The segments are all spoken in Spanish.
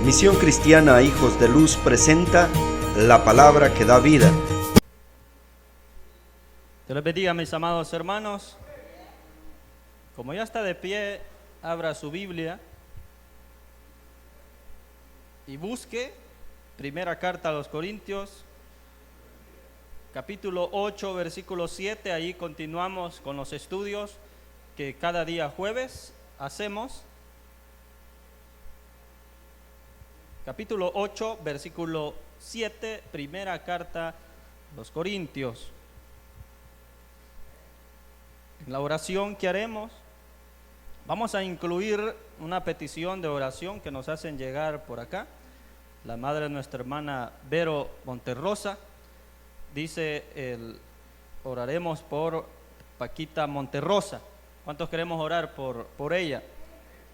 Misión Cristiana Hijos de Luz presenta la palabra que da vida. Dios les bendiga, mis amados hermanos. Como ya está de pie, abra su Biblia y busque primera carta a los Corintios, capítulo 8, versículo 7. Ahí continuamos con los estudios que cada día jueves hacemos. Capítulo 8, versículo 7, primera carta a los Corintios. En la oración que haremos, vamos a incluir una petición de oración que nos hacen llegar por acá. La madre de nuestra hermana Vero Monterrosa dice, oraremos por Paquita Monterrosa. ¿Cuántos queremos orar por ella?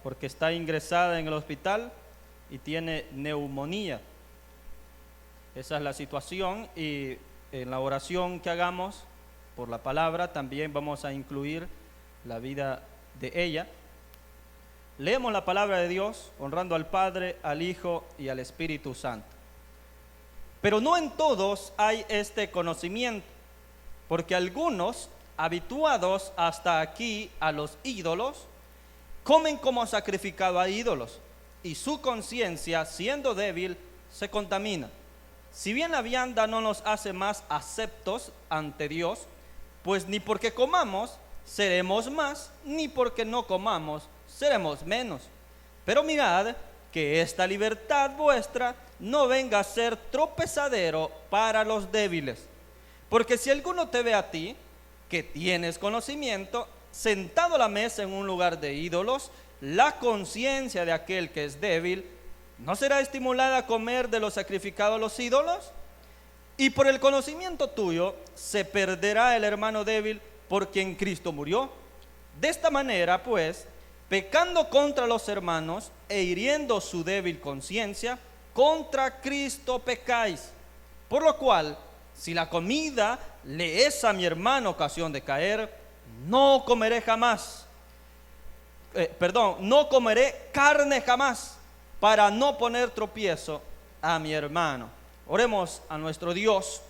Porque está ingresada en el hospital y tiene neumonía. Esa es la situación, y en la oración que hagamos por la palabra también vamos a incluir la vida de ella. Leemos la palabra de Dios honrando al Padre, al Hijo y al Espíritu Santo. Pero no en todos hay este conocimiento, porque algunos, habituados hasta aquí a los ídolos, comen como sacrificado a ídolos, y su conciencia, siendo débil, se contamina. Si bien la vianda no nos hace más aceptos ante Dios, pues ni porque comamos seremos más, ni porque no comamos seremos menos. Pero mirad que esta libertad vuestra no venga a ser tropezadero para los débiles. Porque si alguno te ve a ti, que tienes conocimiento, sentado a la mesa en un lugar de ídolos, la conciencia de aquel que es débil ¿no será estimulada a comer de lo sacrificado a los ídolos? Y por el conocimiento tuyo se perderá el hermano débil por quien Cristo murió. De esta manera, pues, pecando contra los hermanos e hiriendo su débil conciencia, contra Cristo pecáis. Por lo cual, si la comida le es a mi hermano ocasión de caer, no comeré carne jamás, para no poner tropiezo a mi hermano. Oremos a nuestro Dios.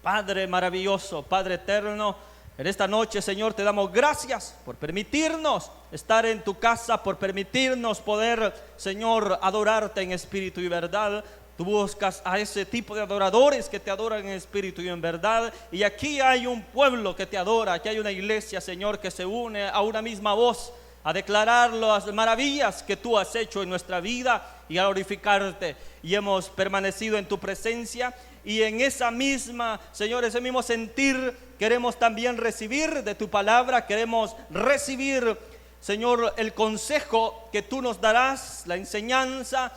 Padre maravilloso, Padre eterno, en esta noche, Señor, te damos gracias por permitirnos estar en tu casa, por permitirnos poder, Señor, adorarte en espíritu y verdad. Tú buscas a ese tipo de adoradores que te adoran en espíritu y en verdad. Y aquí hay un pueblo que te adora, aquí hay una iglesia, Señor, que se une a una misma voz a declarar las maravillas que tú has hecho en nuestra vida y a glorificarte. Y hemos permanecido en tu presencia, y en esa misma, Señor, ese mismo sentir queremos también recibir de tu palabra. Queremos recibir, Señor, el consejo que tú nos darás, la enseñanza,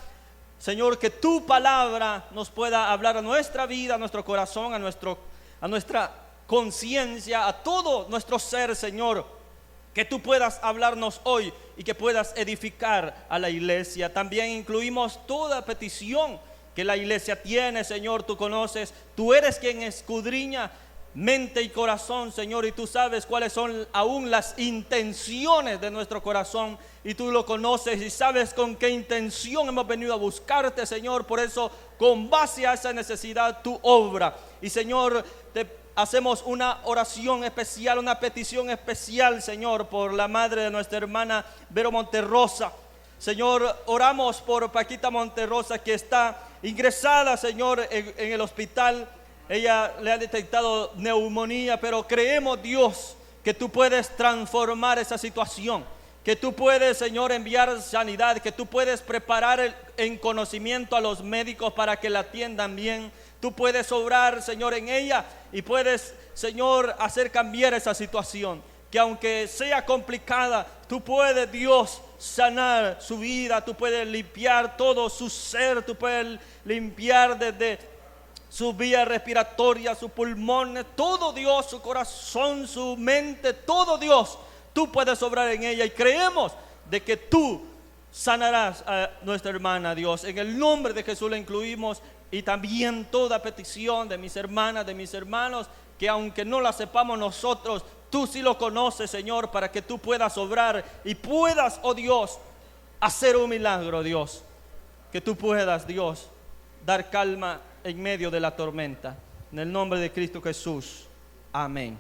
Señor, que tu palabra nos pueda hablar a nuestra vida, a nuestro corazón, a nuestra conciencia, a todo nuestro ser, Señor. Que tú puedas hablarnos hoy y que puedas edificar a la iglesia. También incluimos toda petición que la iglesia tiene, Señor. Tú conoces, tú eres quien escudriña mente y corazón, Señor, y tú sabes cuáles son aún las intenciones de nuestro corazón, y tú lo conoces y sabes con qué intención hemos venido a buscarte, Señor. Por eso, con base a esa necesidad, tu obra. Y, Señor, te hacemos una oración especial, una petición especial, Señor, por la madre de nuestra hermana Vero Monterrosa. Señor, oramos por Paquita Monterrosa, que está ingresada, Señor, en el hospital. Ella le ha detectado neumonía, pero creemos, Dios, que tú puedes transformar esa situación, que tú puedes, Señor, enviar sanidad, que tú puedes preparar en conocimiento a los médicos para que la atiendan bien. Tú puedes obrar, Señor, en ella, y puedes, Señor, hacer cambiar esa situación, que aunque sea complicada, tú puedes, Dios, sanar su vida. Tú puedes limpiar todo su ser, tú puedes limpiar desde su vía respiratoria, sus pulmones, todo, Dios, su corazón, su mente, todo, Dios, tú puedes obrar en ella, y creemos de que tú sanarás a nuestra hermana, Dios. En el nombre de Jesús la incluimos, y también toda petición de mis hermanas, de mis hermanos, que aunque no la sepamos nosotros, tú sí lo conoces, Señor, para que tú puedas obrar y puedas, oh Dios, hacer un milagro, Dios. que tú puedas, Dios, dar calma en medio de la tormenta. En el nombre de Cristo Jesús. Amén.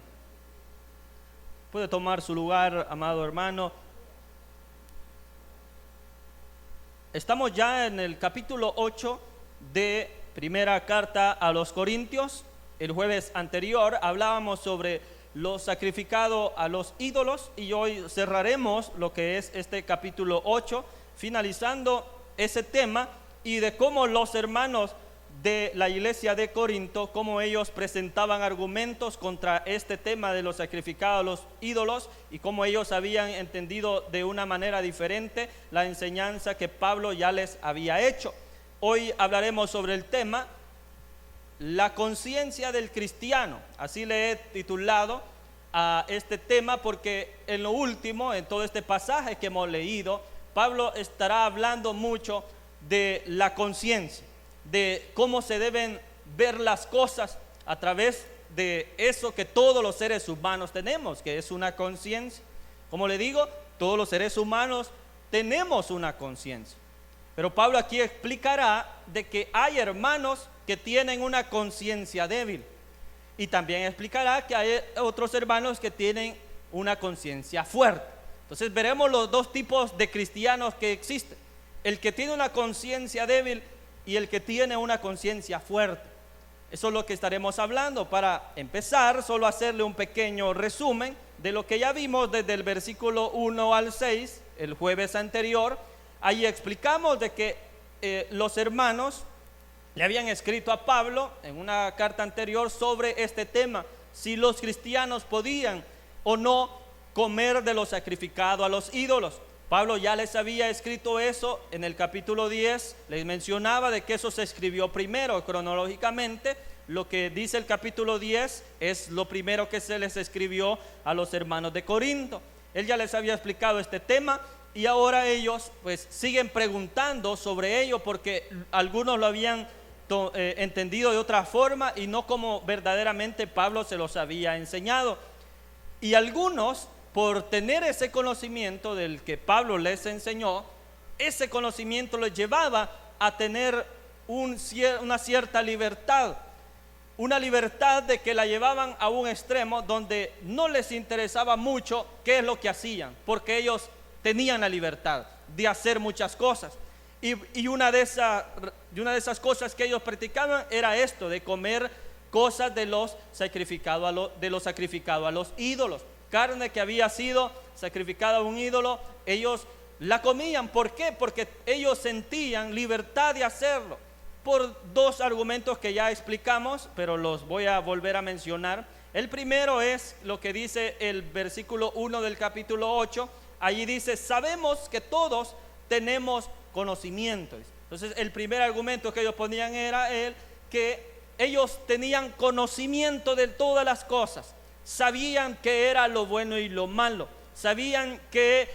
Puede tomar su lugar, amado hermano. Estamos ya en el capítulo 8 de primera carta a los Corintios. El jueves anterior hablábamos sobre lo sacrificado a los ídolos y hoy cerraremos lo que es este capítulo 8, finalizando ese tema y de cómo los hermanos de la iglesia de Corinto, cómo ellos presentaban argumentos contra este tema de los sacrificados a los ídolos y cómo ellos habían entendido de una manera diferente la enseñanza que Pablo ya les había hecho. Hoy hablaremos sobre el tema la conciencia del cristiano. Así le he titulado a este tema porque en lo último, en todo este pasaje que hemos leído, Pablo estará hablando mucho de la conciencia, de cómo se deben ver las cosas a través de eso que todos los seres humanos tenemos, que es una conciencia. Como le digo, todos los seres humanos tenemos una conciencia. Pero Pablo aquí explicará de que hay hermanos que tienen una conciencia débil. Y también explicará que hay otros hermanos que tienen una conciencia fuerte. Entonces veremos los dos tipos de cristianos que existen. El que tiene una conciencia débil y el que tiene una conciencia fuerte. Eso es lo que estaremos hablando. Para empezar, solo hacerle un pequeño resumen de lo que ya vimos desde el versículo 1 al 6, el jueves anterior. Ahí explicamos de que los hermanos le habían escrito a Pablo en una carta anterior sobre este tema, si los cristianos podían o no comer de lo sacrificado a los ídolos. Pablo ya les había escrito eso en el capítulo 10, les mencionaba de que eso se escribió primero cronológicamente. Lo que dice el capítulo 10 es lo primero que se les escribió a los hermanos de Corinto. Él ya les había explicado este tema y ahora ellos pues siguen preguntando sobre ello porque algunos lo habían entendido de otra forma y no como verdaderamente Pablo se los había enseñado. Y algunos, por tener ese conocimiento del que Pablo les enseñó, ese conocimiento les llevaba a tener una cierta libertad. Una libertad de que la llevaban a un extremo donde no les interesaba mucho qué es lo que hacían, porque ellos tenían la libertad de hacer muchas cosas. Y una de esas cosas que ellos practicaban era esto, de comer cosas de los sacrificados a los ídolos. Carne que había sido sacrificada a un ídolo, ellos la comían. ¿Por qué? Porque ellos sentían libertad de hacerlo. Por dos argumentos que ya explicamos, pero los voy a volver a mencionar. El primero es lo que dice el versículo 1 del capítulo 8. Allí dice, sabemos que todos tenemos conocimiento. Entonces el primer argumento que ellos ponían era que ellos tenían conocimiento de todas las cosas. Sabían qué era lo bueno y lo malo. Sabían qué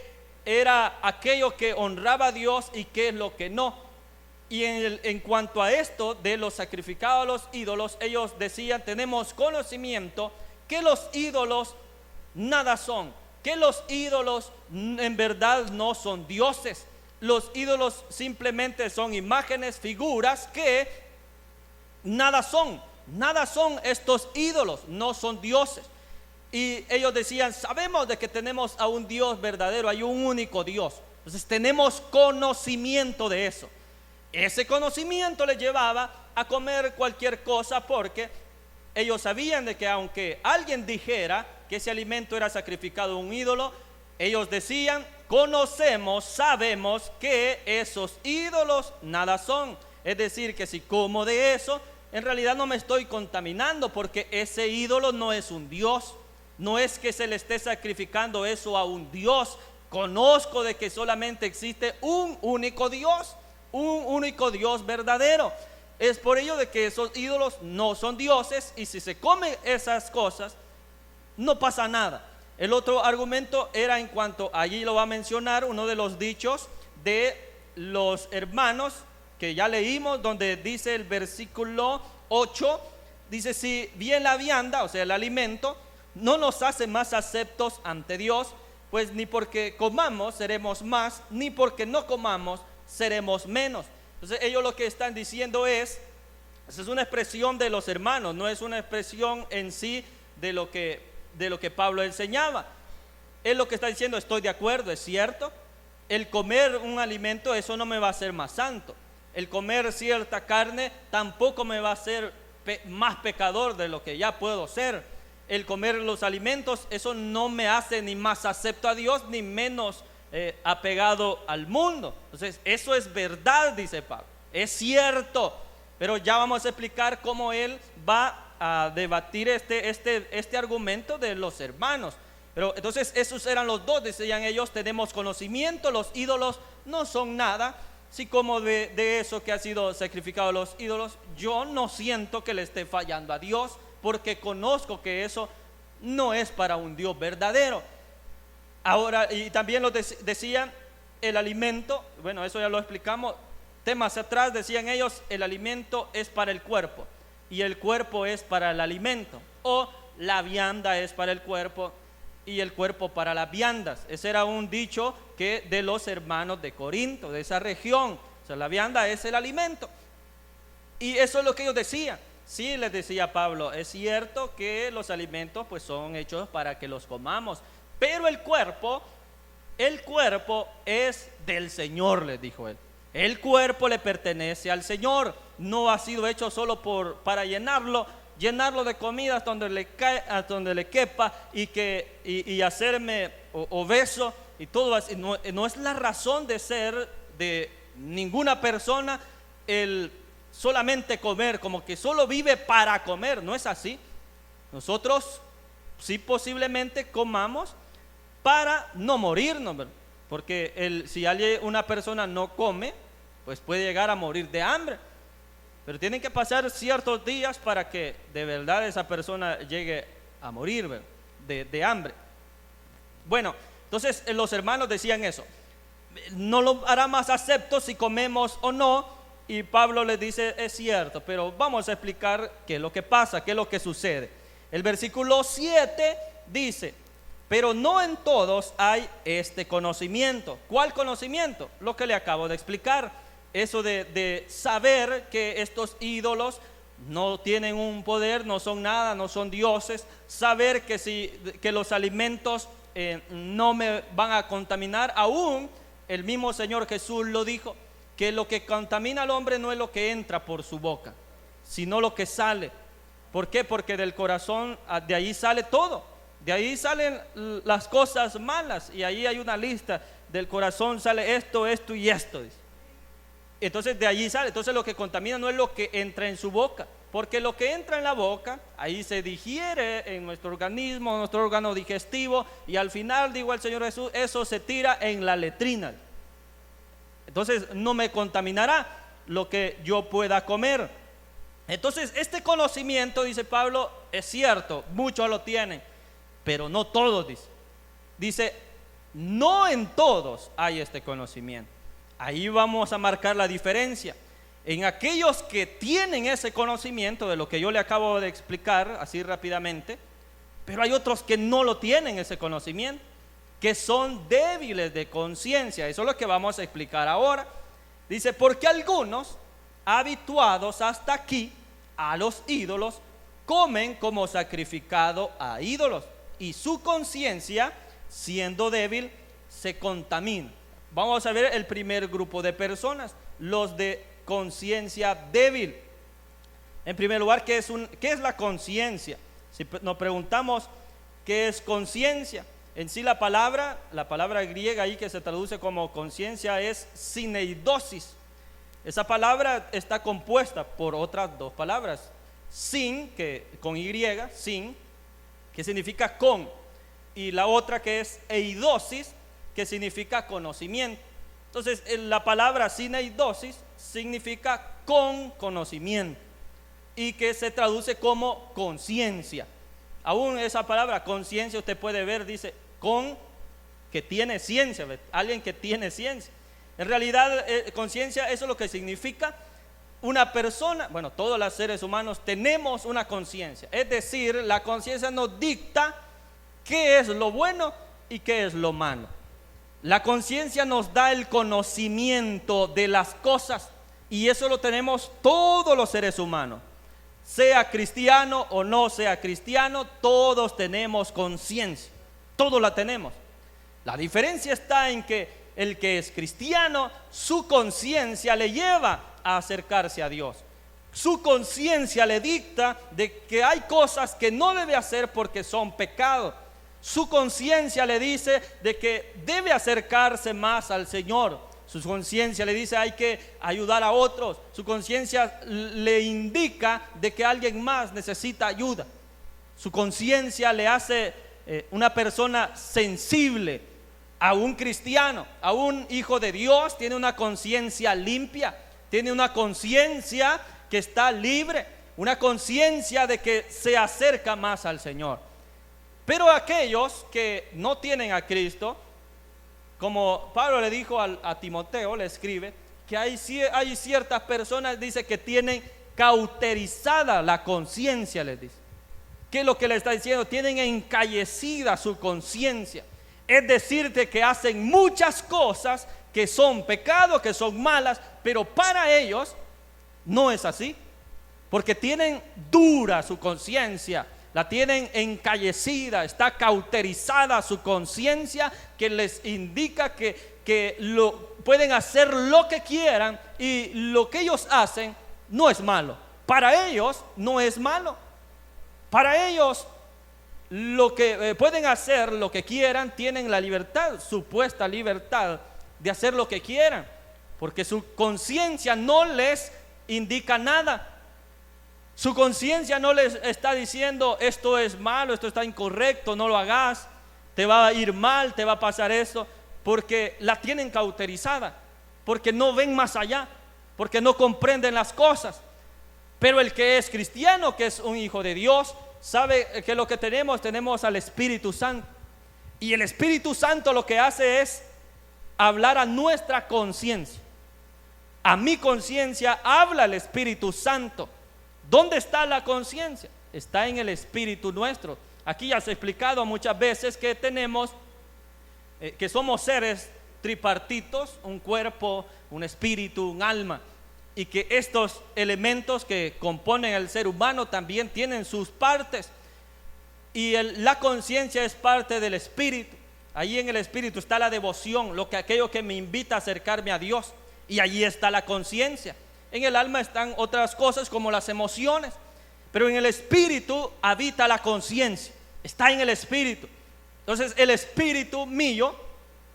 era aquello que honraba a Dios y qué es lo que no. Y en cuanto a esto de los sacrificados a los ídolos, ellos decían, tenemos conocimiento que los ídolos nada son, que los ídolos en verdad no son dioses. Los ídolos simplemente son imágenes, figuras que nada son estos ídolos, no son dioses. Y ellos decían, sabemos de que tenemos a un Dios verdadero, hay un único Dios. Entonces tenemos conocimiento de eso. Ese conocimiento les llevaba a comer cualquier cosa porque ellos sabían de que aunque alguien dijera que ese alimento era sacrificado a un ídolo, ellos decían, conocemos, sabemos que esos ídolos nada son. Es decir, que si como de eso, en realidad no me estoy contaminando porque ese ídolo no es un Dios. No es que se le esté sacrificando eso a un Dios. Conozco de que solamente existe un único Dios verdadero. Es por ello de que esos ídolos no son dioses y si se come esas cosas no pasa nada. El otro argumento era en cuanto, allí lo va a mencionar, uno de los dichos de los hermanos que ya leímos, donde dice el versículo 8, dice, si bien la vianda, o sea el alimento, no nos hace más aceptos ante Dios, pues ni porque comamos seremos más, ni porque no comamos seremos menos. Entonces ellos lo que están diciendo es una expresión de los hermanos, no es una expresión en sí de lo que Pablo enseñaba. Él lo que está diciendo, estoy de acuerdo, es cierto. El comer un alimento, eso no me va a hacer más santo. El comer cierta carne tampoco me va a hacer más pecador de lo que ya puedo ser. El comer los alimentos, eso no me hace ni más acepto a Dios, ni menos apegado al mundo. Entonces, eso es verdad, dice Pablo. Es cierto, pero ya vamos a explicar cómo él va a debatir este argumento de los hermanos. Pero entonces esos eran los dos, decían ellos, tenemos conocimiento, los ídolos no son nada. Si como de eso que ha sido sacrificado a los ídolos, yo no siento que le esté fallando a Dios, porque conozco que eso no es para un Dios verdadero. Ahora, y también lo decían, el alimento, bueno, eso ya lo explicamos, temas atrás decían ellos, el alimento es para el cuerpo, y el cuerpo es para el alimento, o la vianda es para el cuerpo, y el cuerpo para las viandas. Ese era un dicho que de los hermanos de Corinto, de esa región. O sea, la vianda es el alimento. Y eso es lo que ellos decían. Sí, les decía Pablo, es cierto que los alimentos pues son hechos para que los comamos, pero el cuerpo es del Señor, les dijo él. El cuerpo le pertenece al Señor, no ha sido hecho solo para llenarlo de comida hasta donde le quepa y hacerme obeso y todo así. No es la razón de ser de ninguna persona el solamente comer, como que solo vive para comer. No es así. Nosotros sí posiblemente comamos para no morirnos, ¿verdad? Porque si una persona no come, pues puede llegar a morir de hambre. Pero tienen que pasar ciertos días para que de verdad esa persona llegue a morir de hambre. Bueno, entonces los hermanos decían eso. No lo hará más acepto si comemos o no. Y Pablo les dice, es cierto, pero vamos a explicar qué es lo que pasa, qué es lo que sucede. El versículo 7 dice, pero no en todos hay este conocimiento. ¿Cuál conocimiento? Lo que le acabo de explicar. Eso de saber que estos ídolos no tienen un poder, no son nada, no son dioses. Saber que los alimentos no me van a contaminar. Aún el mismo Señor Jesús lo dijo, que lo que contamina al hombre no es lo que entra por su boca, sino lo que sale. ¿Por qué? Porque del corazón, de ahí sale todo. De ahí salen las cosas malas, y ahí hay una lista. Del corazón sale esto y esto, dice. Entonces de allí sale. Entonces lo que contamina no es lo que entra en su boca, porque lo que entra en la boca, ahí se digiere en nuestro organismo, nuestro órgano digestivo, y al final, digo el Señor Jesús, eso se tira en la letrina. Entonces no me contaminará lo que yo pueda comer. Entonces este conocimiento, dice Pablo, es cierto, muchos lo tienen, pero no todos, dice, no en todos hay este conocimiento. Ahí vamos a marcar la diferencia. En aquellos que tienen ese conocimiento de lo que yo le acabo de explicar así rápidamente, pero hay otros que no lo tienen ese conocimiento, que son débiles de conciencia. Eso es lo que vamos a explicar ahora. Dice, porque algunos, habituados hasta aquí a los ídolos, comen como sacrificado a ídolos, y su conciencia, siendo débil, se contamina. Vamos a ver el primer grupo de personas, los de conciencia débil. En primer lugar, ¿qué es la conciencia? Si nos preguntamos qué es conciencia, en sí la palabra griega ahí que se traduce como conciencia es syneidosis. Esa palabra está compuesta por otras dos palabras, con Y, sin, que significa con, y la otra que es eidosis, que significa conocimiento. Entonces la palabra syneidosis significa con conocimiento, y que se traduce como conciencia. Aún esa palabra conciencia usted puede ver, dice con que tiene ciencia, alguien que tiene ciencia. En realidad conciencia, eso es lo que significa una persona. Bueno, todos los seres humanos tenemos una conciencia, es decir, la conciencia nos dicta qué es lo bueno y qué es lo malo. La conciencia nos da el conocimiento de las cosas, Y eso lo tenemos todos los seres humanos. Sea cristiano o no sea cristiano, todos tenemos conciencia. Todos la tenemos. La diferencia está en que el que es cristiano, su conciencia le lleva a acercarse a Dios. Su conciencia le dicta de que hay cosas que no debe hacer porque son pecados. Su conciencia le dice de que debe acercarse más al Señor. Su conciencia le dice hay que ayudar a otros. Su conciencia le indica de que alguien más necesita ayuda. Su conciencia le hace una persona sensible. A un cristiano, a un hijo de Dios, tiene una conciencia limpia, tiene una conciencia que está libre, una conciencia de que se acerca más al Señor. Pero aquellos que no tienen a Cristo, como Pablo le dijo a Timoteo, le escribe que hay ciertas personas, dice, que tienen cauterizada la conciencia, les dice. ¿Qué es lo que le está diciendo? Tienen encallecida su conciencia. Es decirte que hacen muchas cosas que son pecados, que son malas, pero para ellos no es así, porque tienen dura su conciencia, la tienen encallecida, está cauterizada su conciencia, que les indica que pueden hacer lo que quieran y lo que ellos hacen no es malo. Para ellos no es malo. Para ellos lo que pueden hacer lo que quieran, tienen la libertad, supuesta libertad de hacer lo que quieran, porque su conciencia no les indica nada. Su conciencia no les está diciendo esto es malo, esto está incorrecto, no lo hagas, te va a ir mal, te va a pasar esto, porque la tienen cauterizada, porque no ven más allá, porque no comprenden las cosas. Pero el que es cristiano, que es un hijo de Dios, sabe que lo que tenemos al Espíritu Santo. Y el Espíritu Santo lo que hace es hablar a nuestra conciencia. A mi conciencia habla el Espíritu Santo. ¿Dónde está la conciencia? Está en el espíritu nuestro. Aquí ya se ha explicado muchas veces que tenemos, que somos seres tripartitos, un cuerpo, un espíritu, un alma. Y que estos elementos que componen el ser humano también tienen sus partes. Y la conciencia es parte del espíritu. Allí en el espíritu está la devoción, aquello que me invita a acercarme a Dios. Y allí está la conciencia. En el alma están otras cosas como las emociones. Pero en el espíritu habita la conciencia. Está en el espíritu. Entonces el espíritu mío,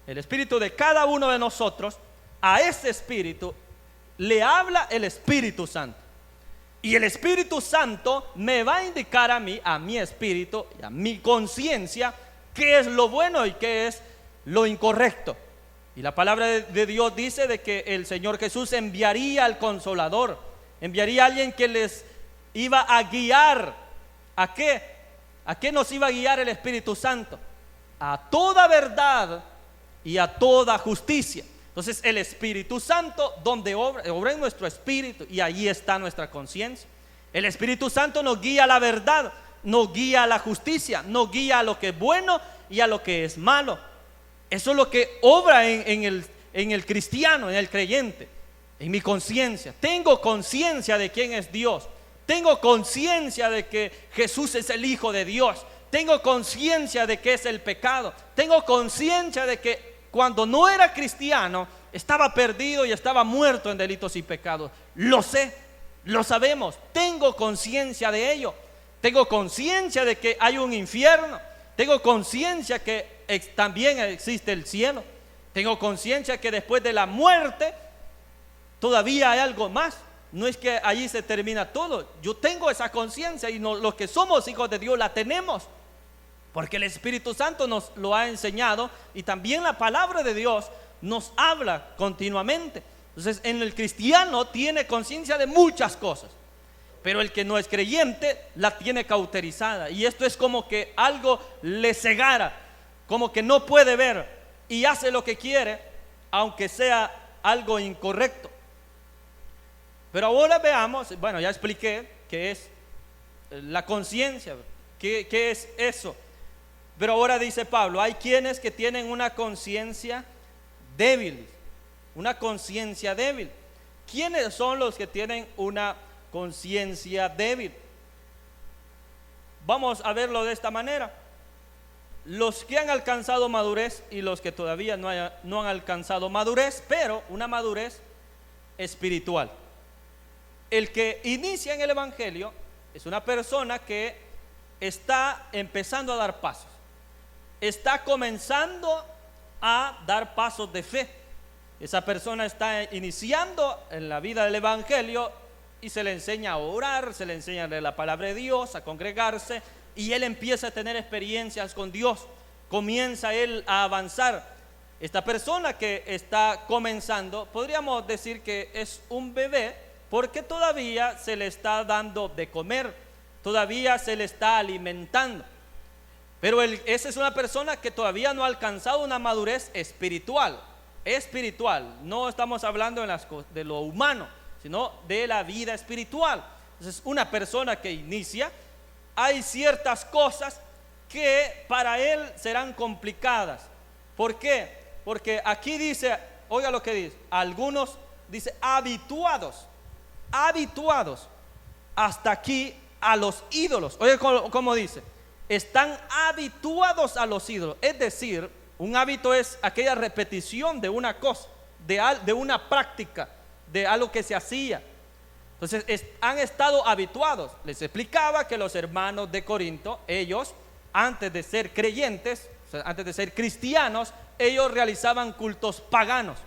el espíritu de cada uno de nosotros, a ese espíritu le habla el Espíritu Santo. Y el Espíritu Santo me va a indicar a mí, a mi espíritu, a mi conciencia, qué es lo bueno y qué es lo incorrecto. Y la palabra de Dios dice de que el Señor Jesús enviaría al Consolador, enviaría a alguien que les iba a guiar. ¿A qué? ¿A qué nos iba a guiar el Espíritu Santo? A toda verdad y a toda justicia. Entonces el Espíritu Santo, donde obra en nuestro espíritu, y ahí está nuestra conciencia. El Espíritu Santo nos guía a la verdad, nos guía a la justicia, nos guía a lo que es bueno y a lo que es malo. Eso es lo que obra en el cristiano, en el creyente, en mi conciencia. Tengo conciencia de quién es Dios. Tengo conciencia de que Jesús es el Hijo de Dios. Tengo conciencia de que es el pecado. Tengo conciencia de que cuando no era cristiano estaba perdido y estaba muerto en delitos y pecados. Lo sé, lo sabemos. Tengo conciencia de ello. Tengo conciencia de que hay un infierno. Tengo conciencia que también existe el cielo. Tengo conciencia que después de la muerte todavía hay algo más. No es que allí se termina todo. Yo tengo esa conciencia y los que somos hijos de Dios la tenemos. Porque el Espíritu Santo nos lo ha enseñado y también la palabra de Dios nos habla continuamente. Entonces el cristiano tiene conciencia de muchas cosas, pero el que no es creyente la tiene cauterizada. Y esto es como que algo le cegara, como que no puede ver y hace lo que quiere, aunque sea algo incorrecto. Pero ahora veamos, bueno, ya expliqué qué es la conciencia, qué es eso. Pero ahora dice Pablo, hay quienes que tienen una conciencia débil, una conciencia débil. ¿Quiénes son los que tienen una conciencia débil? Vamos a verlo de esta manera. Los que han alcanzado madurez y los que todavía no han alcanzado madurez, pero una madurez espiritual. El que inicia en el Evangelio es una persona que está empezando a dar pasos, está comenzando a dar pasos de fe. Esa persona está iniciando en la vida del Evangelio y se le enseña a orar, se le enseña a leer la palabra de Dios, a congregarse, y él empieza a tener experiencias con Dios, comienza él a avanzar. Esta persona que está comenzando, podríamos decir que es un bebé, porque todavía se le está dando de comer, todavía se le está alimentando. Pero esa es una persona que todavía no ha alcanzado una madurez espiritual. No estamos hablando de lo humano, sino de la vida espiritual. Entonces, una persona que inicia, hay ciertas cosas que para él serán complicadas. ¿Por qué? Porque aquí dice, oiga lo que dice, algunos dice habituados hasta aquí a los ídolos. Oiga cómo dice, están habituados a los ídolos. Es decir, un hábito es aquella repetición de una cosa, de una práctica, de algo que se hacía. Entonces han estado habituados. Les explicaba que los hermanos de Corinto, ellos antes de ser creyentes, o sea, antes de ser cristianos, ellos realizaban cultos paganos.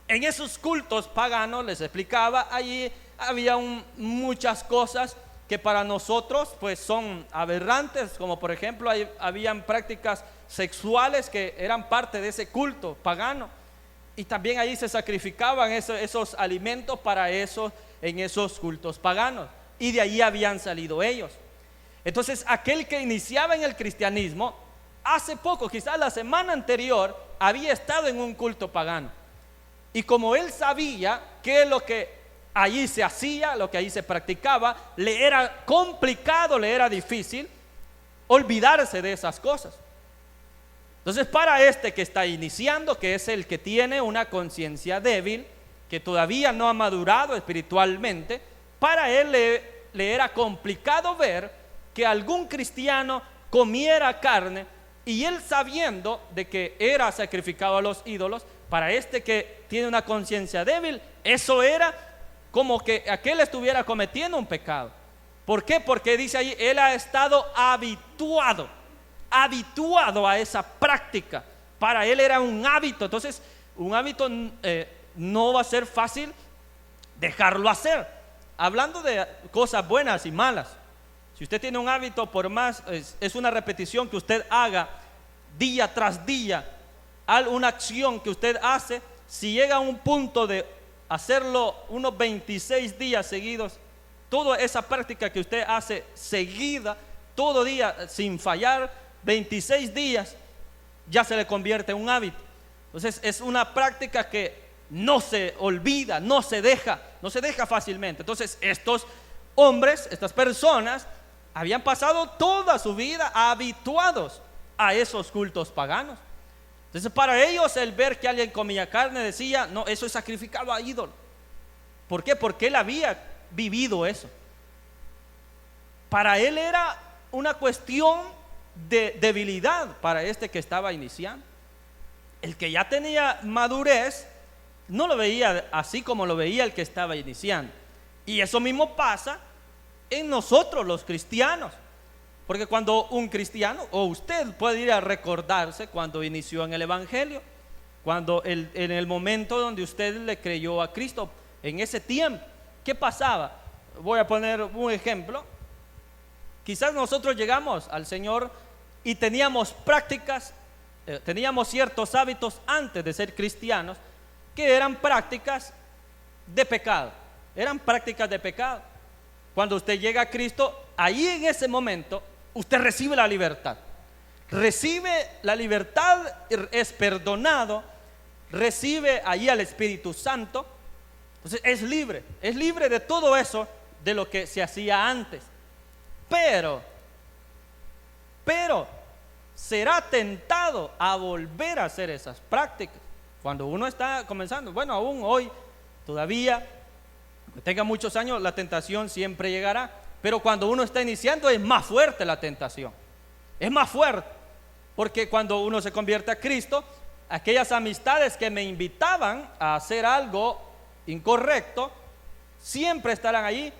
En esos cultos paganos, les explicaba, allí había muchas cosas que para nosotros pues son aberrantes, como por ejemplo habían prácticas sexuales que eran parte de ese culto pagano, y también ahí se sacrificaban esos alimentos para eso en esos cultos paganos, y de ahí habían salido ellos. Entonces aquel que iniciaba en el cristianismo, hace poco, quizás la semana anterior, había estado en un culto pagano, y como él sabía qué es lo que allí se hacía, lo que allí se practicaba, le era complicado, le era difícil olvidarse de esas cosas. Entonces para este que está iniciando, que es el que tiene una conciencia débil, que todavía no ha madurado espiritualmente, para él le era complicado ver que algún cristiano comiera carne, y él sabiendo de que era sacrificado a los ídolos, para este que tiene una conciencia débil, eso era como que aquel estuviera cometiendo un pecado. ¿Por qué? Porque dice ahí, él ha estado habituado a esa práctica. Para él era un hábito. Entonces un hábito no va a ser fácil dejarlo hacer. Hablando de cosas buenas y malas, si usted tiene un hábito, por más es una repetición que usted haga día tras día, una acción que usted hace, si llega a un punto de hacerlo unos 26 días seguidos, toda esa práctica que usted hace seguida, todo día sin fallar, 26 días, ya se le convierte en un hábito. Entonces es una práctica que no se olvida, no se deja fácilmente. Entonces estos hombres, estas personas, habían pasado toda su vida habituados a esos cultos paganos. Entonces para ellos el ver que alguien comía carne decía, no, eso es sacrificado a ídolo. ¿Por qué? Porque él había vivido eso. Para él era una cuestión de debilidad para este que estaba iniciando. El que ya tenía madurez no lo veía así como lo veía el que estaba iniciando. Y eso mismo pasa en nosotros los cristianos. Porque cuando un cristiano, o usted puede ir a recordarse cuando inició en el Evangelio, cuando en el momento donde usted le creyó a Cristo, en ese tiempo, ¿qué pasaba? Voy a poner un ejemplo. Quizás nosotros llegamos al Señor y teníamos prácticas, teníamos ciertos hábitos antes de ser cristianos que eran prácticas de pecado. Eran prácticas de pecado. Cuando usted llega a Cristo, ahí en ese momento usted recibe la libertad. Recibe la libertad, es perdonado, recibe ahí al Espíritu Santo. Entonces es libre de todo eso, de lo que se hacía antes. Pero será tentado a volver a hacer esas prácticas cuando uno está comenzando. Bueno, aún hoy todavía tenga muchos años, la tentación siempre llegará. Pero cuando uno está iniciando es más fuerte la tentación. Es más fuerte. Porque cuando uno se convierte a Cristo, aquellas amistades que me invitaban a hacer algo incorrecto, siempre estarán allí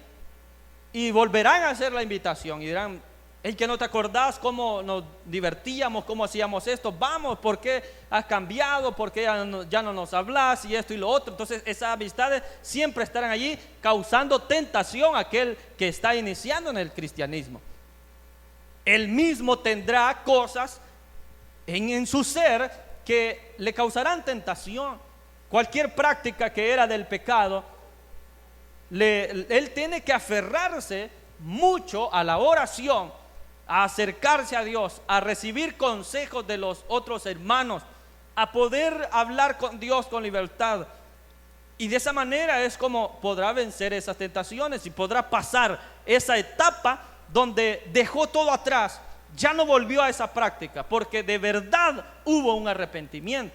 y volverán a hacer la invitación y dirán: hey, que no te acordás cómo nos divertíamos, cómo hacíamos esto, vamos, ¿por qué has cambiado? ¿Por qué ya no nos hablas? Y esto y lo otro. Entonces esas amistades siempre estarán allí causando tentación a aquel que está iniciando en el cristianismo. Él mismo tendrá cosas en su ser que le causarán tentación. Cualquier práctica que era del pecado, él tiene que aferrarse mucho a la oración, a acercarse a Dios, a recibir consejos de los otros hermanos, a poder hablar con Dios con libertad. Y de esa manera es como podrá vencer esas tentaciones y podrá pasar esa etapa donde dejó todo atrás, ya no volvió a esa práctica, porque de verdad hubo un arrepentimiento.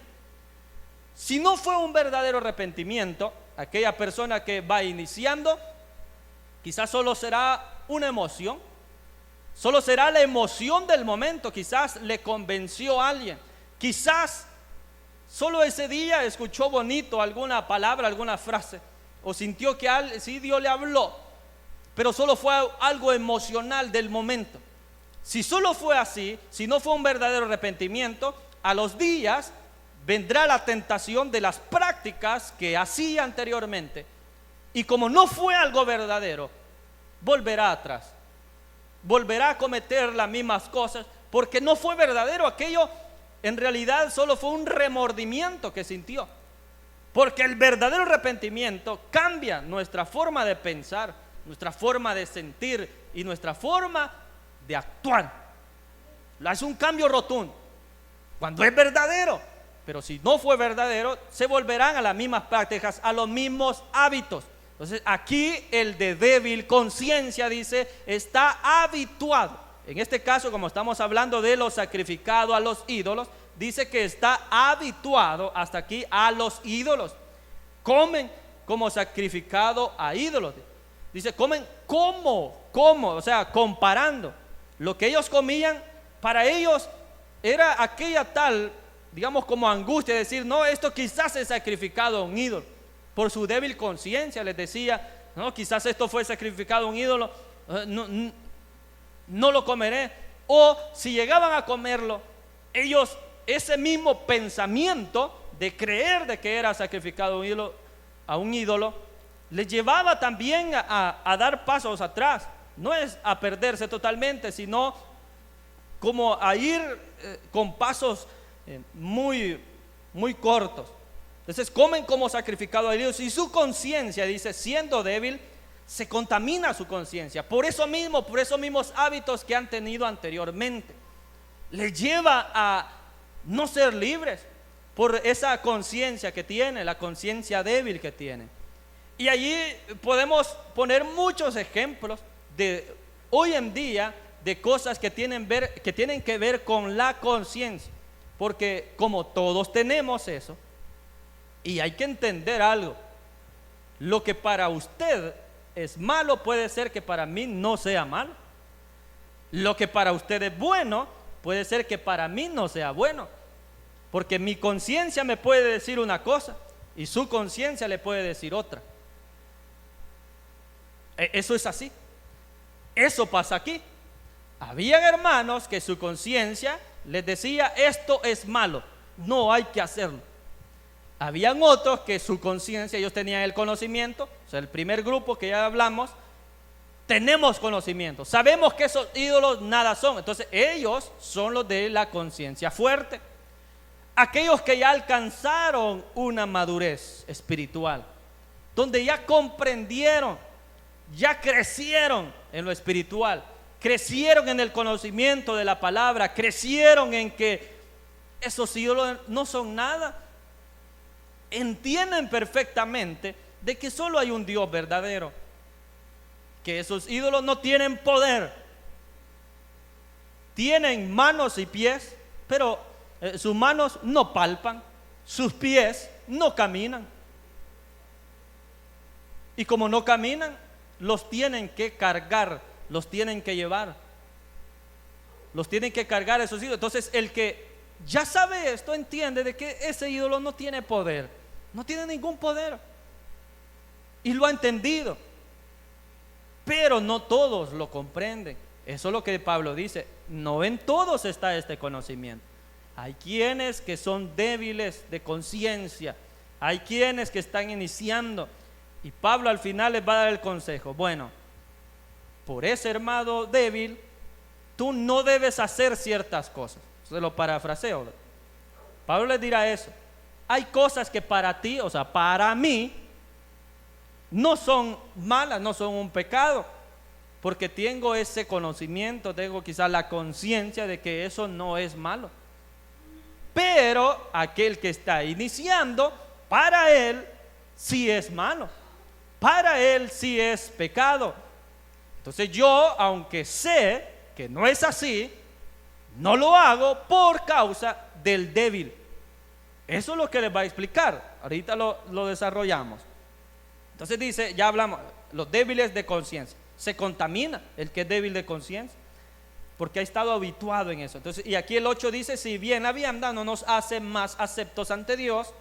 Si no fue un verdadero arrepentimiento, aquella persona que va iniciando, quizás solo será una emoción, solo será la emoción del momento. Quizás le convenció a alguien, quizás solo ese día escuchó bonito alguna palabra, alguna frase, o sintió que sí, Dios le habló, pero solo fue algo emocional del momento. Si solo fue así, si no fue un verdadero arrepentimiento, a los días vendrá la tentación de las prácticas que hacía anteriormente, y como no fue algo verdadero, volverá atrás, volverá a cometer las mismas cosas, porque no fue verdadero. Aquello en realidad solo fue un remordimiento que sintió, porque el verdadero arrepentimiento cambia nuestra forma de pensar, nuestra forma de sentir y nuestra forma de actuar. Es un cambio rotundo cuando es verdadero. Pero si no fue verdadero, se volverán a las mismas prácticas, a los mismos hábitos. Entonces aquí el de débil conciencia, dice, está habituado. En este caso, como estamos hablando de lo sacrificado a los ídolos, dice que está habituado hasta aquí a los ídolos. Comen como sacrificado a ídolos. Dice, comen como, o sea, comparando. Lo que ellos comían, para ellos era aquella tal, digamos, como angustia, decir: no, esto quizás es sacrificado a un ídolo. Por su débil conciencia les decía: no, quizás esto fue sacrificado a un ídolo, no lo comeré. O si llegaban a comerlo, ellos, ese mismo pensamiento de creer de que era sacrificado a un ídolo, les llevaba también a dar pasos atrás. No es a perderse totalmente, sino como a ir con pasos muy cortos. Entonces comen como sacrificado a Dios, y su conciencia, dice, siendo débil, se contamina su conciencia por esos mismos hábitos que han tenido anteriormente. Les lleva a no ser libres por esa conciencia que tiene, la conciencia débil que tiene. Y allí podemos poner muchos ejemplos de hoy en día de cosas que tienen que ver con la conciencia, porque como todos tenemos eso, y hay que entender algo: lo que para usted es malo puede ser que para mí no sea malo, lo que para usted es bueno puede ser que para mí no sea bueno, porque mi conciencia me puede decir una cosa y su conciencia le puede decir otra. Eso es así. Eso pasa aquí. Habían hermanos que su conciencia les decía: esto es malo, no hay que hacerlo. Habían otros que su conciencia, ellos tenían el conocimiento. O sea, el primer grupo que ya hablamos, tenemos conocimiento, sabemos que esos ídolos nada son. Entonces ellos son los de la conciencia fuerte. Aquellos que ya alcanzaron una madurez espiritual, donde ya comprendieron, ya crecieron en lo espiritual, crecieron en el conocimiento de la palabra, crecieron en que esos ídolos no son nada. Entienden perfectamente de que solo hay un Dios verdadero, que esos ídolos no tienen poder, tienen manos y pies, pero sus manos no palpan, sus pies no caminan. Y como no caminan, los tienen que cargar, los tienen que llevar, los tienen que cargar esos ídolos. Entonces el que ya sabe esto entiende de que ese ídolo no tiene poder, no tiene ningún poder, y lo ha entendido. Pero no todos lo comprenden. Eso es lo que Pablo dice, no en todos está este conocimiento. Hay quienes que son débiles de conciencia, hay quienes que están iniciando, y Pablo al final les va a dar el consejo. Bueno, por ese hermano débil, tú no debes hacer ciertas cosas. Se lo parafraseo. Pablo les dirá eso. Hay cosas que para ti, o sea, para mí, no son malas, no son un pecado, porque tengo ese conocimiento, tengo quizás la conciencia de que eso no es malo. Pero aquel que está iniciando, para él sí es malo, para él sí es pecado. Entonces yo, aunque sé que no es así, no lo hago por causa del débil. Eso es lo que les va a explicar. Ahorita lo desarrollamos. Entonces dice, ya hablamos, los débiles de conciencia. Se contamina el que es débil de conciencia, porque ha estado habituado en eso. Entonces, y aquí el 8 dice, si bien la vianda no nos hace más aceptos ante Dios,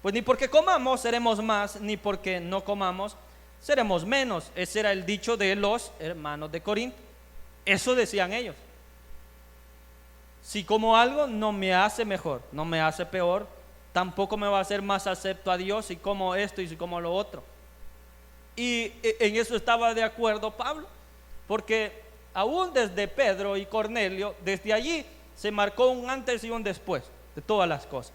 pues ni porque comamos seremos más, ni porque no comamos seremos menos. Ese era el dicho de los hermanos de Corinto. Eso decían ellos. Si como algo no me hace mejor, no me hace peor, tampoco me va a hacer más acepto a Dios si como esto y si como lo otro. Y en eso estaba de acuerdo Pablo, porque aún desde Pedro y Cornelio, desde allí se marcó un antes y un después de todas las cosas.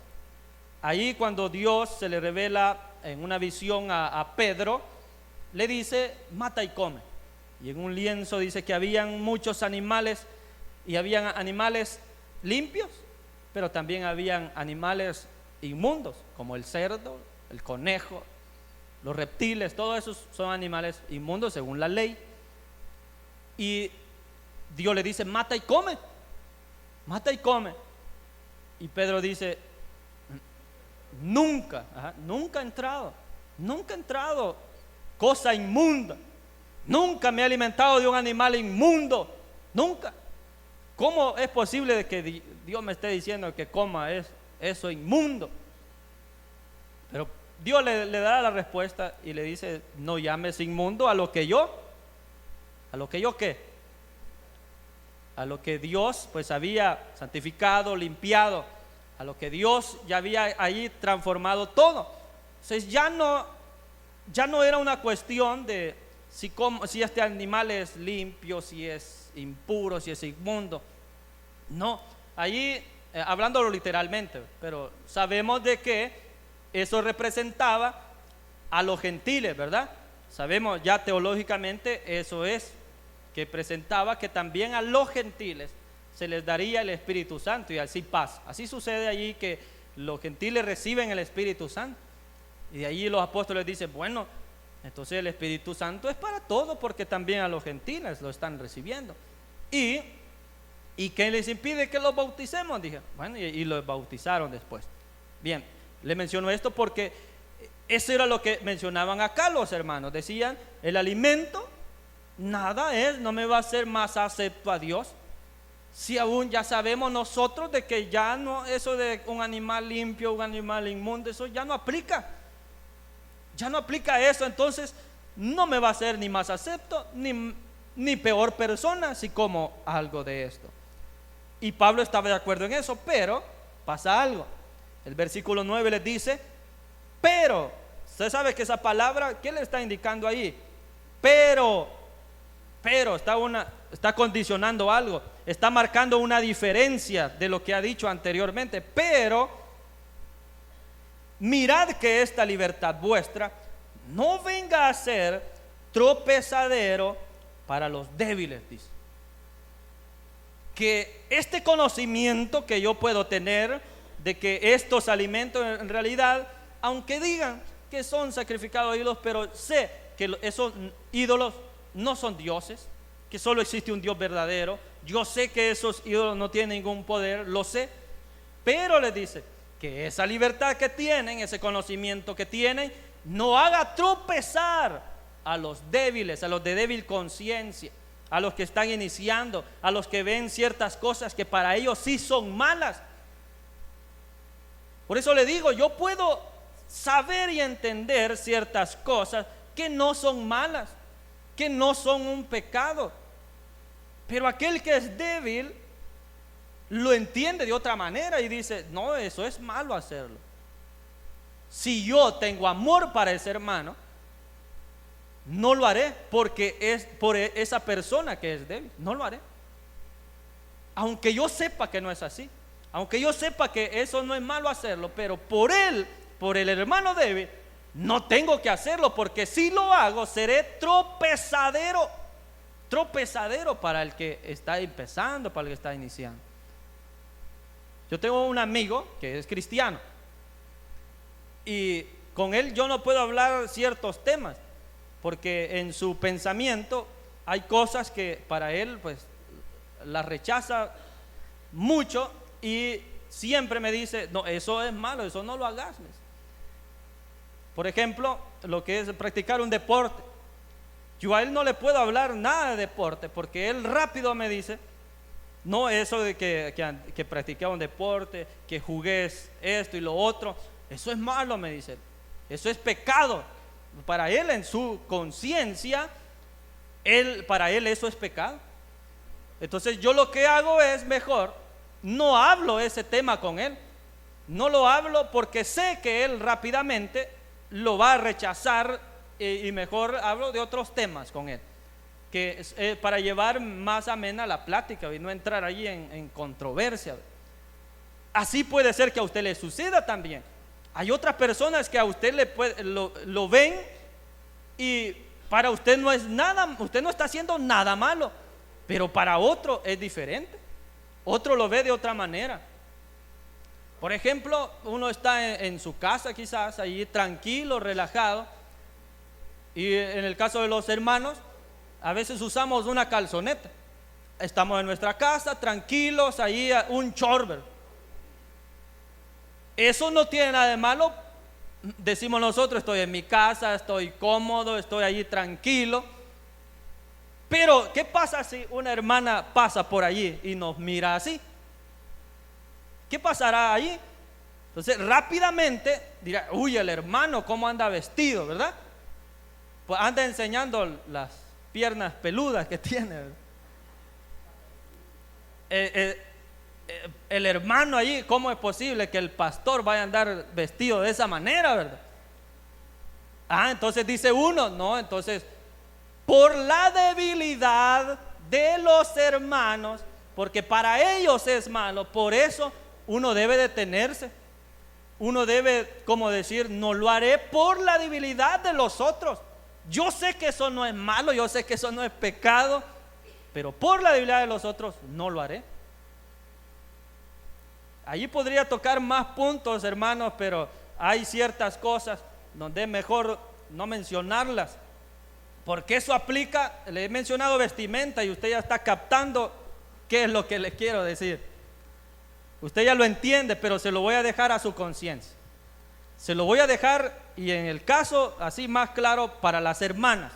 Ahí cuando Dios se le revela en una visión a Pedro, le dice, mata y come. Y en un lienzo dice que habían muchos animales, y habían animales limpios, pero también habían animales inmundos, como el cerdo, el conejo, los reptiles. Todos esos son animales inmundos según la ley. Y Dios le dice, mata y come, mata y come. Y Pedro dice, nunca ha entrado cosa inmunda, nunca me he alimentado de un animal inmundo, nunca. ¿Cómo es posible de que Dios me esté diciendo que coma eso inmundo? Pero Dios le da la respuesta y le dice, no llames inmundo a lo que yo ¿qué? A lo que Dios pues había santificado, limpiado, a lo que Dios ya había ahí transformado todo. Entonces ya no era una cuestión de si este animal es limpio, si es impuro, si es inmundo. No, allí hablándolo literalmente, pero sabemos de que eso representaba a los gentiles, ¿verdad? Sabemos ya teológicamente eso es, que presentaba que también a los gentiles se les daría el Espíritu Santo, y así pasa. Así sucede allí, que los gentiles reciben el Espíritu Santo, y de allí los apóstoles dicen, bueno, entonces el Espíritu Santo es para todos, porque también a los gentiles lo están recibiendo. ¿Y qué les impide que los bauticemos? Dije, bueno, y los bautizaron después. Bien, le menciono esto porque eso era lo que mencionaban acá los hermanos. Decían, el alimento nada es, no me va a hacer más acepto a Dios, si aún ya sabemos nosotros de que ya no, eso de un animal limpio, un animal inmundo, eso ya no aplica. Ya no aplica eso. Entonces no me va a hacer ni más acepto ni peor persona si como algo de esto. Y Pablo estaba de acuerdo en eso, pero pasa algo. El versículo 9 les dice, pero, usted sabe que esa palabra, ¿qué le está indicando ahí? Pero está condicionando algo, está marcando una diferencia de lo que ha dicho anteriormente. Pero mirad que esta libertad vuestra no venga a ser tropezadero para los débiles, dice. Que este conocimiento que yo puedo tener de que estos alimentos en realidad, aunque digan que son sacrificados a ídolos, pero sé que esos ídolos no son dioses, que solo existe un Dios verdadero. Yo sé que esos ídolos no tienen ningún poder, lo sé. Pero les dice que esa libertad que tienen, ese conocimiento que tienen, no haga tropezar a los débiles, a los de débil conciencia, a los que están iniciando, a los que ven ciertas cosas que para ellos sí son malas. Por eso le digo, yo puedo saber y entender ciertas cosas que no son malas, que no son un pecado, pero aquel que es débil lo entiende de otra manera y dice, no, eso es malo hacerlo. Si yo tengo amor para ese hermano, no lo haré porque es por esa persona que es débil, no lo haré. Aunque yo sepa que no es así, aunque yo sepa que eso no es malo hacerlo, pero por él, por el hermano débil, no tengo que hacerlo, porque si lo hago seré tropezadero para el que está empezando, para el que está iniciando. Yo tengo un amigo que es cristiano y con él yo no puedo hablar ciertos temas porque en su pensamiento hay cosas que para él pues las rechaza mucho y siempre me dice, no, eso es malo, eso no lo hagas. Por ejemplo, lo que es practicar un deporte. Yo a él no le puedo hablar nada de deporte porque él rápido me dice, no, eso de que practiqué un deporte, que jugué esto y lo otro, eso es malo, me dice, eso es pecado. Para él, en su conciencia, para él eso es pecado. Entonces yo lo que hago es mejor, no hablo ese tema con él, no lo hablo porque sé que él rápidamente lo va a rechazar y mejor hablo de otros temas con él, que es para llevar más amena la plática y no entrar allí en controversia. Así puede ser que a usted le suceda también. Hay otras personas que a usted lo ven y para usted no es nada, usted no está haciendo nada malo, pero para otro es diferente. Otro lo ve de otra manera. Por ejemplo, uno está en su casa quizás, allí tranquilo, relajado, y en el caso de los hermanos, a veces usamos una calzoneta. Estamos en nuestra casa, tranquilos, allí un chorber. Eso no tiene nada de malo. Decimos nosotros, estoy en mi casa, estoy cómodo, estoy allí tranquilo. Pero, ¿qué pasa si una hermana pasa por allí y nos mira así? ¿Qué pasará allí? Entonces, rápidamente dirá, uy, el hermano, ¿cómo anda vestido, verdad? Pues anda enseñando las piernas peludas que tiene. El hermano allí, ¿cómo es posible que el pastor vaya a andar vestido de esa manera, verdad? Entonces dice uno, no, entonces por la debilidad de los hermanos, porque para ellos es malo, por eso uno debe detenerse. Uno debe, como decir, no lo haré por la debilidad de los otros. Yo sé que eso no es malo, yo sé que eso no es pecado, pero por la debilidad de los otros no lo haré. Allí podría tocar más puntos, hermanos, pero hay ciertas cosas donde es mejor no mencionarlas, porque eso aplica. Le he mencionado vestimenta y usted ya está captando qué es lo que le quiero decir. Usted ya lo entiende, pero se lo voy a dejar a su conciencia. Se lo voy a dejar, y en el caso así más claro para las hermanas,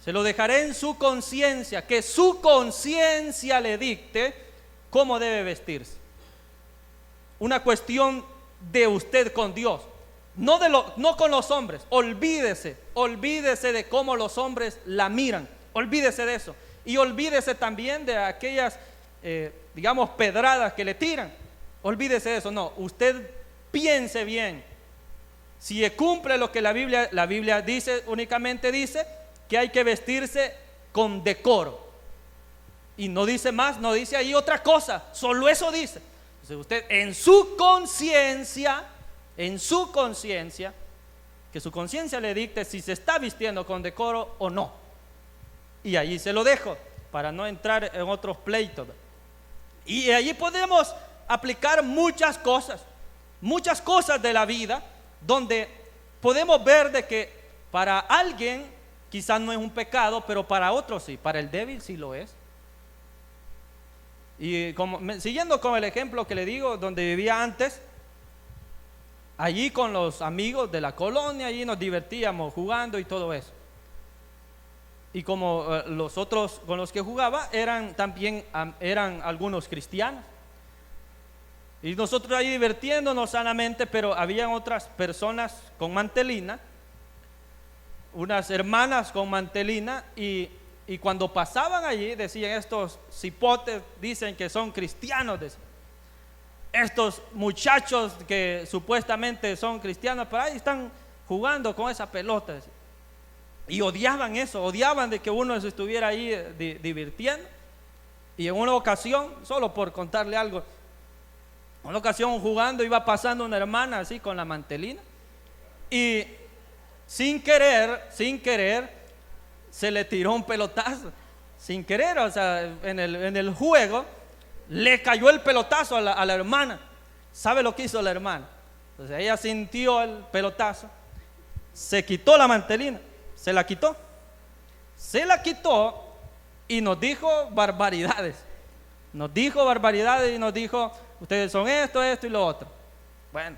se lo dejaré en su conciencia, que su conciencia le dicte cómo debe vestirse. Una cuestión de usted con Dios, no con los hombres. Olvídese de cómo los hombres la miran, olvídese de eso, y olvídese también de aquellas digamos pedradas que le tiran. Olvídese de eso. No, usted piense bien. Si cumple lo que la Biblia dice, únicamente dice que hay que vestirse con decoro, y no dice más, no dice ahí otra cosa, solo eso dice. Entonces usted en su conciencia, que su conciencia le dicte si se está vistiendo con decoro o no, y allí se lo dejo para no entrar en otros pleitos. Y allí podemos aplicar muchas cosas de la vida, donde podemos ver de que para alguien quizás no es un pecado, pero para otros sí, para el débil sí lo es. Y siguiendo con el ejemplo que le digo, donde vivía antes, allí con los amigos de la colonia, allí nos divertíamos jugando y todo eso. Y como los otros con los que jugaba eran también eran algunos cristianos. Y nosotros ahí divirtiéndonos sanamente, pero habían otras personas con mantelina, unas hermanas con mantelina, y cuando pasaban allí decían: estos cipotes dicen que son cristianos, decían. Estos muchachos que supuestamente son cristianos, pero ahí están jugando con esa pelota, decían. Y odiaban eso, odiaban de que uno se estuviera ahí divirtiendo. Y en una ocasión, solo por contarle algo, en una ocasión jugando iba pasando una hermana así con la mantelina, y sin querer se le tiró un pelotazo, sin querer, o sea, en el juego le cayó el pelotazo a la hermana. ¿Sabe lo que hizo la hermana? Entonces ella sintió el pelotazo, se quitó la mantelina, se la quitó y nos dijo barbaridades. Nos dijo barbaridades y nos dijo: ustedes son esto y lo otro. Bueno,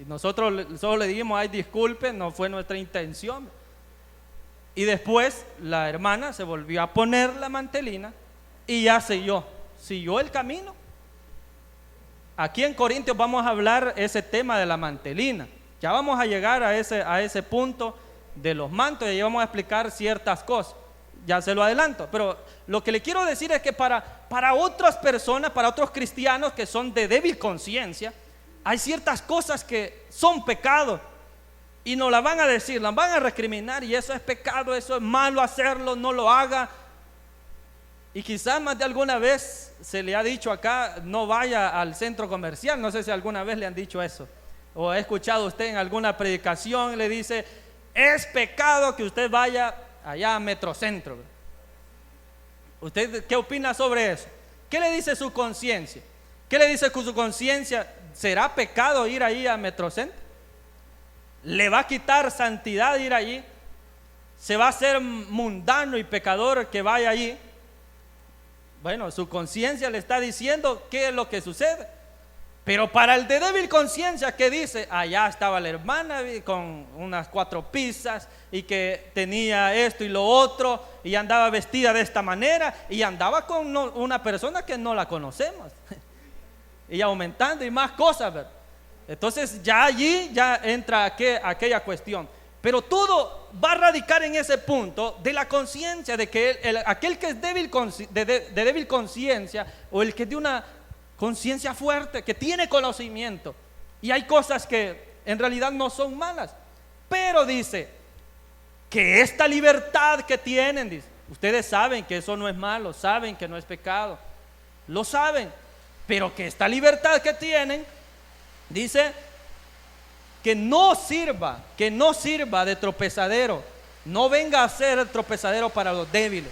y nosotros solo le dijimos: ay, disculpen, no fue nuestra intención. Y después la hermana se volvió a poner la mantelina y ya siguió el camino. Aquí en Corintios vamos a hablar ese tema de la mantelina. Ya vamos a llegar a ese punto de los mantos, y ahí vamos a explicar ciertas cosas. Ya se lo adelanto, pero lo que le quiero decir es que para otras personas, para otros cristianos que son de débil conciencia, hay ciertas cosas que son pecados y nos la van a decir, las van a recriminar, y eso es pecado, eso es malo hacerlo, no lo haga. Y quizás más de alguna vez se le ha dicho acá: no vaya al centro comercial. No sé si alguna vez le han dicho eso, o ha escuchado usted en alguna predicación, le dice: es pecado que usted vaya allá a Metrocentro. ¿Usted qué opina sobre eso? ¿Qué le dice su conciencia? ¿Qué le dice su conciencia? ¿Será pecado ir ahí a Metrocentro? ¿Le va a quitar santidad ir allí? ¿Se va a hacer mundano y pecador que vaya allí? Bueno, su conciencia le está diciendo qué es lo que sucede. Pero para el de débil conciencia, que dice: allá estaba la hermana con unas 4 pizzas y que tenía esto y lo otro, y andaba vestida de esta manera, y andaba con una persona que no la conocemos, y aumentando y más cosas, ¿verdad? Entonces ya allí ya entra aquella cuestión. Pero todo va a radicar en ese punto de la conciencia, de que aquel que es de débil conciencia, o el que es de una conciencia fuerte, que tiene conocimiento, y hay cosas que en realidad no son malas, pero dice que esta libertad que tienen, dice, ustedes saben que eso no es malo, saben que no es pecado, lo saben, pero que esta libertad que tienen, dice, que no sirva de tropezadero, no venga a ser tropezadero para los débiles.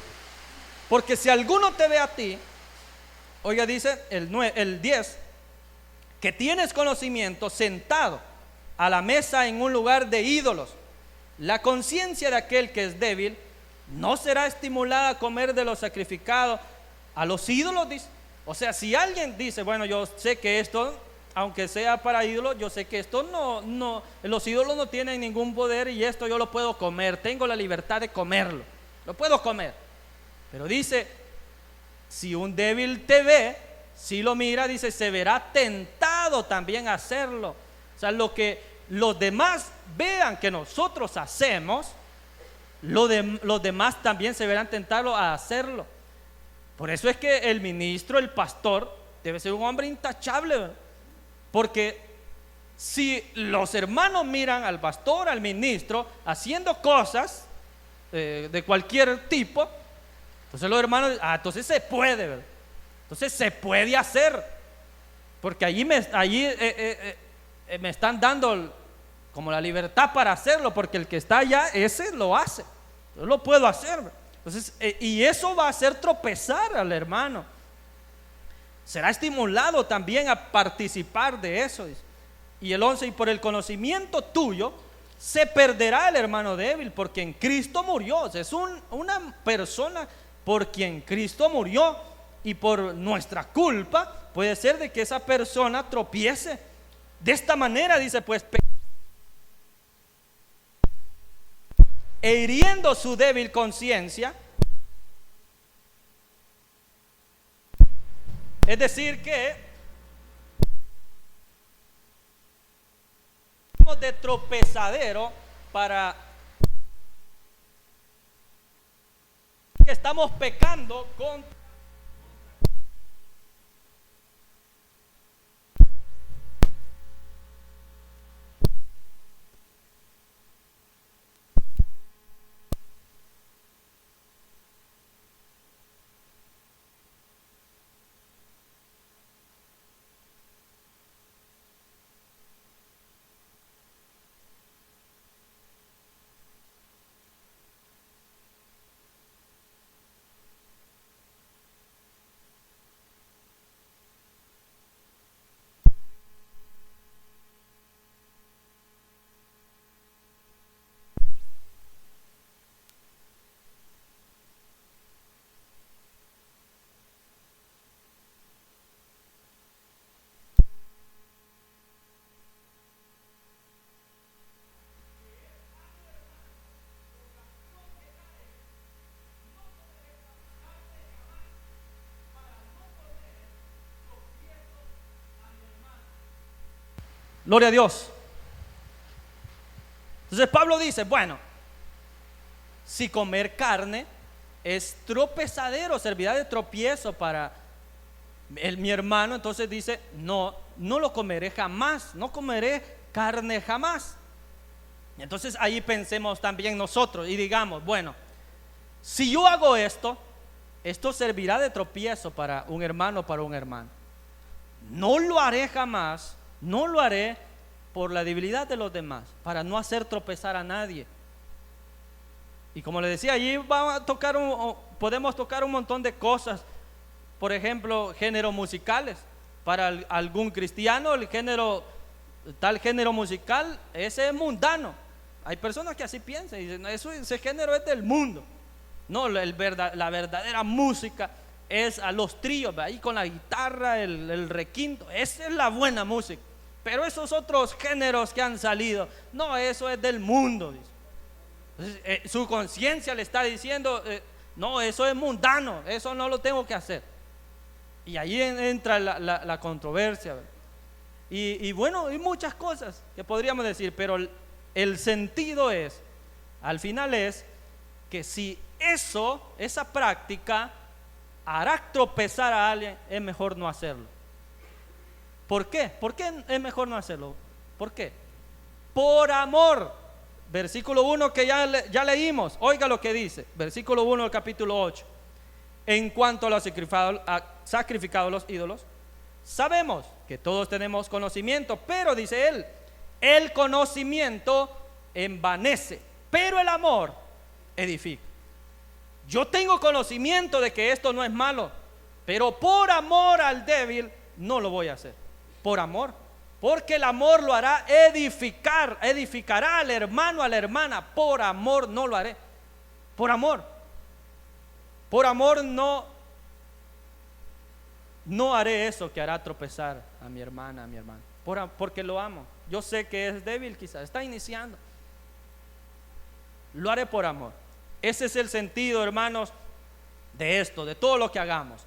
Porque si alguno te ve a ti, oiga, dice el 10, que tienes conocimiento sentado a la mesa en un lugar de ídolos, la conciencia de aquel que es débil no será estimulada a comer de lo sacrificado a los ídolos, dice. O sea, si alguien dice: bueno, yo sé que esto, aunque sea para ídolos, yo sé que esto no, los ídolos no tienen ningún poder, y esto yo lo puedo comer, tengo la libertad de comerlo, lo puedo comer. Pero dice, si un débil te ve, si lo mira, dice, se verá tentado también a hacerlo. O sea, lo que los demás vean que nosotros hacemos, los demás también se verán tentados a hacerlo. Por eso es que el ministro, el pastor, debe ser un hombre intachable, ¿verdad? Porque si los hermanos miran al pastor, al ministro, haciendo cosas de cualquier tipo, entonces los hermanos, entonces se puede, ¿verdad? Entonces se puede hacer, porque allí me están dando como la libertad para hacerlo, porque el que está allá, ese lo hace, yo lo puedo hacer, ¿verdad? Entonces, y eso va a hacer tropezar al hermano. Será estimulado también a participar de eso, dice. Y el 11, y por el conocimiento tuyo se perderá el hermano débil, porque en Cristo murió. O sea, es una persona por quien Cristo murió, y por nuestra culpa puede ser de que esa persona tropiece. De esta manera, dice, pues e hiriendo su débil conciencia. Es decir que de tropezadero para que estamos pecando contra gloria a Dios. Entonces Pablo dice, bueno, si comer carne es tropezadero, servirá de tropiezo para mi hermano, entonces dice, no lo comeré jamás, no comeré carne jamás. Entonces ahí pensemos también nosotros y digamos, bueno, si yo hago esto servirá de tropiezo para un hermano, no lo haré jamás, no lo haré por la debilidad de los demás, para no hacer tropezar a nadie. Y como le decía, allí podemos tocar un montón de cosas. Por ejemplo, géneros musicales. Para algún cristiano, tal género musical, ese es mundano. Hay personas que así piensan y dicen, ese género es del mundo. No, la verdadera música es a los tríos, ahí con la guitarra, el requinto. Esa es la buena música. Pero esos otros géneros que han salido, no, eso es del mundo, dice. Entonces, su conciencia le está diciendo, no, eso es mundano, eso no lo tengo que hacer. Y ahí entra la controversia. Y bueno, hay muchas cosas que podríamos decir, pero el sentido es, al final es, que si esa práctica hará tropezar a alguien, es mejor no hacerlo. ¿Por qué? ¿Por qué es mejor no hacerlo? ¿Por qué? Por amor. Versículo 1 que ya leímos. Oiga lo que dice. Versículo 1 del capítulo 8. En cuanto a los sacrificados los ídolos, sabemos que todos tenemos conocimiento, pero dice él, el conocimiento envanece, pero el amor edifica. Yo tengo conocimiento de que esto no es malo, pero por amor al débil no lo voy a hacer. Por amor, porque el amor lo hará edificará al hermano, a la hermana. Por amor no lo haré. Por amor no haré eso que hará tropezar a mi hermana, a mi hermano, porque lo amo. Yo sé que es débil, quizás está iniciando. Lo haré por amor. Ese es el sentido, hermanos, de esto, de todo lo que hagamos.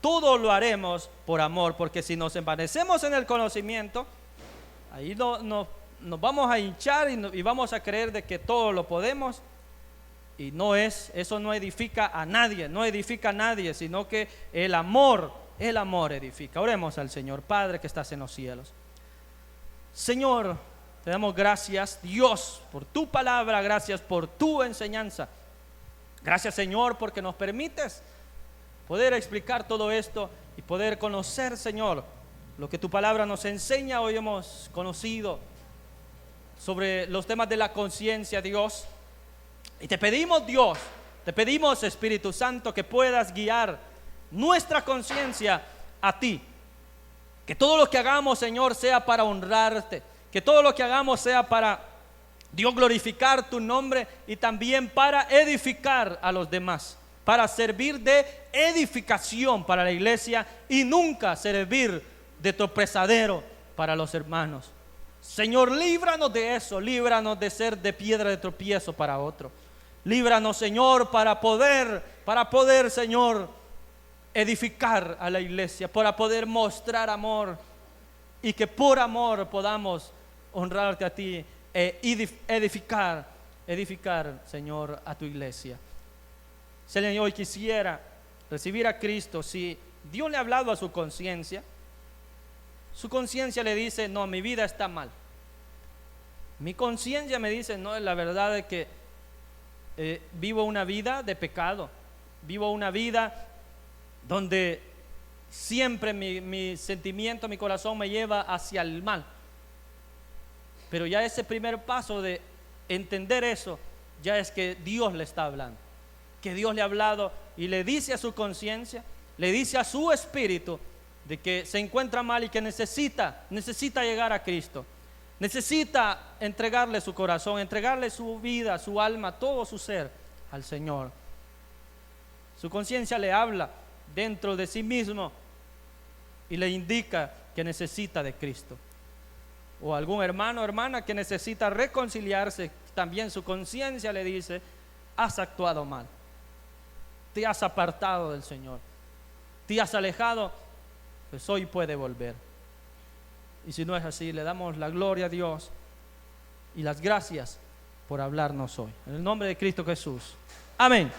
Todo lo haremos por amor, porque si nos envanecemos en el conocimiento, ahí nos vamos a hinchar y vamos a creer de que todo lo podemos, y eso no edifica a nadie, sino que el amor edifica. Oremos al Señor. Padre que estás en los cielos, Señor, te damos gracias, Dios, por tu palabra, gracias por tu enseñanza. Gracias, Señor, porque nos permites poder explicar todo esto y poder conocer, Señor, lo que tu palabra nos enseña. Hoy hemos conocido sobre los temas de la conciencia, Dios. Y te pedimos, Dios, te pedimos, Espíritu Santo, que puedas guiar nuestra conciencia a ti. Que todo lo que hagamos, Señor, sea para honrarte. Que todo lo que hagamos sea para, Dios, glorificar tu nombre y también para edificar a los demás. Para servir de edificación para la iglesia y nunca servir de tropezadero para los hermanos. Señor, líbranos de eso, líbranos de ser de piedra de tropiezo para otro. Líbranos, Señor, para poder, Señor, edificar a la iglesia, para poder mostrar amor y que por amor podamos honrarte a ti e edificar, Señor, a tu iglesia. Señor, hoy quisiera recibir a Cristo. Si Dios le ha hablado a su conciencia, su conciencia le dice: no, mi vida está mal. Mi conciencia me dice: no, la verdad es que vivo una vida de pecado, vivo una vida donde siempre mi sentimiento, mi corazón me lleva hacia el mal. Pero ya ese primer paso de entender eso, ya es que Dios le está hablando, que Dios le ha hablado y le dice a su conciencia, le dice a su espíritu de que se encuentra mal y que necesita llegar a Cristo, necesita entregarle su corazón, entregarle su vida, su alma, todo su ser al Señor. Su conciencia le habla dentro de sí mismo y le indica que necesita de Cristo. O algún hermano o hermana que necesita reconciliarse, también su conciencia le dice: has actuado mal, te has apartado del Señor, te has alejado, pues hoy puede volver. Y si no es así, le damos la gloria a Dios y las gracias por hablarnos hoy. En el nombre de Cristo Jesús. Amén.